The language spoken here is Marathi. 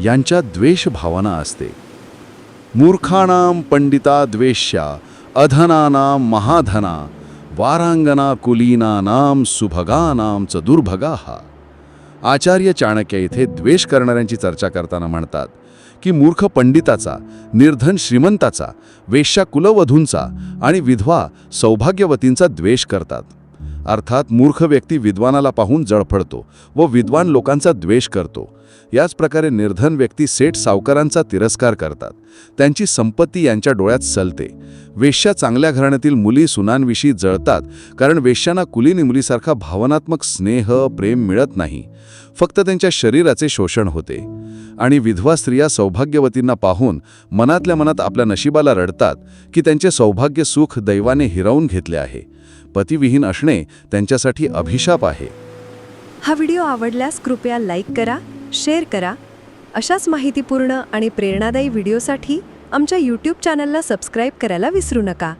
यांच्यात द्वेष भावना असते. मूर्खाणाम पंडिता द्वेष्या अधनानाम महाधना वारांगना कुलीनानाम सुभगानाम च दुर्भगाः. आचार्य चाणक्य इथे द्वेष करणाऱ्यांची चर्चा करताना म्हणतात की मूर्ख पंडिताचा, निर्धन श्रीमंताचा, वेश्या कुलवधूंचा आणि विधवा सौभाग्यवतींचा द्वेष करतात. अर्थात मूर्ख व्यक्ती विद्वानाला पाहून जळफळतो व विद्वान लोकांचा द्वेष करतो. याच प्रकारे निर्धन व्यक्ती सेठ सावकारांचा तिरस्कार करतात, त्यांची संपत्ती यांच्या डोळ्यात सलते. वेश्या चांगल्या घराण्यातील मुली सुनांविषयी जळतात, कारण वेश्यांना कुलीन मुलीसारखा भावनात्मक स्नेह प्रेम मिळत नाही, फक्त त्यांच्या शरीराचे शोषण होते. आणि विधवा स्त्रिया सौभाग्यवतींना पाहून मनातल्या मनात आपल्या नशिबाला रडतात की त्यांचे सौभाग्य सुख दैवाने हिरावून घेतले आहे. पतिविहीन असणे त्यांच्यासाठी अभिशाप आहे. हा व्हिडिओ आवडल्यास कृपया लाईक करा, शेअर करा. अशाच माहितीपूर्ण आणि प्रेरणादायी व्हिडिओसाठी आमच्या YouTube चॅनलला सबस्क्राईब करायला विसरू नका.